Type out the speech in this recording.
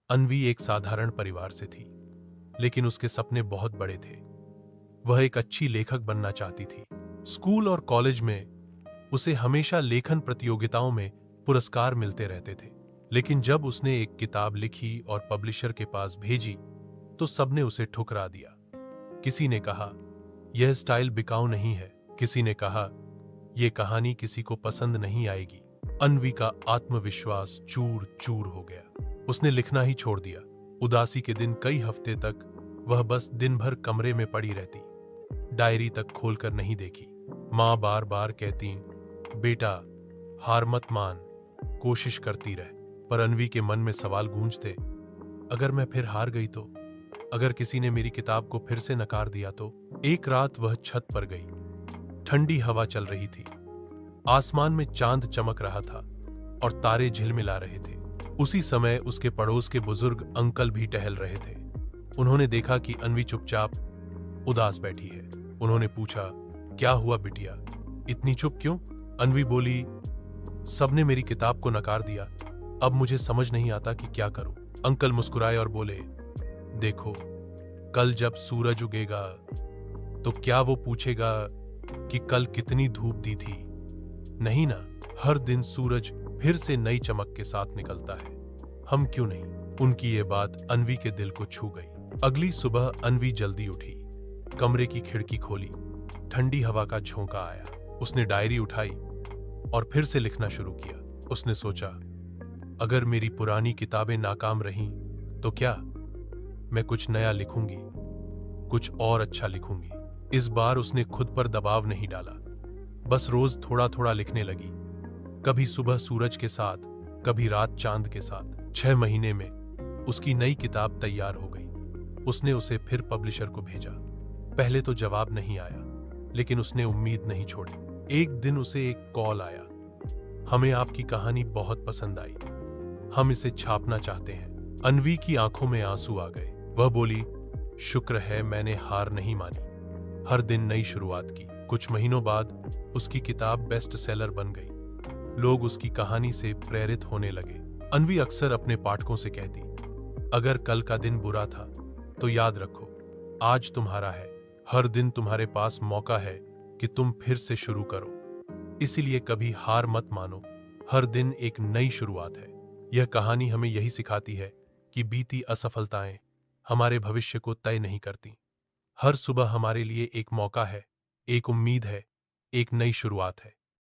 अन्वी एक साधारण परिवार से थी, लेकिन उसके सपने बहुत बड़े थे। वह एक अच्छी लेखक बनना चाहती थी। स्कूल और कॉलेज में उसे हमेशा लेखन प्रतियोगिताओं में पुरस्कार मिलते रहते थे। लेकिन जब उसने एक किताब लिखी और पब्लिशर के पास भेजी, तो सबने उसे ठुकरा दिया। किसी ने कहा, यह स्टाइल बिकाऊ नहीं है। किसी ने कहा, यह कहानी किसी को पसंद नहीं आएगी। अन्वी का आत्मविश्वास चूर चूर हो गया। उसने लिखना ही छोड़ दिया। उदासी के दिन कई हफ्ते तक वह बस दिन भर कमरे में पड़ी रहती, डायरी तक खोलकर नहीं देखी। माँ बार बार कहती, बेटा हार मत मान, कोशिश करती रह। पर अन्वी के मन में सवाल गूंजते, अगर मैं फिर हार गई तो? अगर किसी ने मेरी किताब को फिर से नकार दिया तो? एक रात वह छत पर गई। ठंडी हवा चल रही थी, आसमान में चांद चमक रहा था और तारे झिलमिला रहे थे। उसी समय उसके पड़ोस के बुजुर्ग अंकल भी टहल रहे थे। उन्होंने देखा कि अन्वी चुपचाप उदास बैठी है। उन्होंने पूछा, क्या हुआ बिटिया, इतनी चुप क्यों? अन्वी बोली, सबने मेरी किताब को नकार दिया, अब मुझे समझ नहीं आता कि क्या करूं। अंकल मुस्कुराए और बोले, देखो, कल जब सूरज उगेगा तो क्या वो पूछेगा कि कल कितनी धूप दी थी? नहीं ना, हर दिन सूरज फिर से नई चमक के साथ निकलता है, हम क्यों नहीं? उनकी ये बात अन्वी के दिल को छू गई। अगली सुबह अन्वी जल्दी उठी, कमरे की खिड़की खोली, ठंडी हवा का झोंका आया। उसने डायरी उठाई और फिर से लिखना शुरू किया। उसने सोचा, अगर मेरी पुरानी किताबें नाकाम रहीं तो क्या, मैं कुछ नया लिखूंगी, कुछ और अच्छा लिखूंगी। इस बार उसने खुद पर दबाव नहीं डाला, बस रोज थोड़ा थोड़ा लिखने लगी। कभी सुबह सूरज के साथ, कभी रात चांद के साथ। 6 महीने में उसकी नई किताब तैयार हो गई। उसने उसे फिर पब्लिशर को भेजा। पहले तो जवाब नहीं आया, लेकिन उसने उम्मीद नहीं छोड़ी। एक दिन उसे एक कॉल आया, हमें आपकी कहानी बहुत पसंद आई, हम इसे छापना चाहते हैं। अन्वी की आंखों में आंसू आ गए। वह बोली, शुक्र है मैंने हार नहीं मानी, हर दिन नई शुरुआत की। कुछ महीनों बाद उसकी किताब बेस्ट सेलर बन गई। लोग उसकी कहानी से प्रेरित होने लगे। अन्वी अक्सर अपने पाठकों से कहती, अगर कल का दिन बुरा था तो याद रखो, आज तुम्हारा है। हर दिन तुम्हारे पास मौका है कि तुम फिर से शुरू करो। इसलिए कभी हार मत मानो, हर दिन एक नई शुरुआत है। यह कहानी हमें यही सिखाती है कि बीती असफलताएं हमारे भविष्य को तय नहीं करती। हर सुबह हमारे लिए एक मौका है, एक उम्मीद है, एक नई शुरुआत है।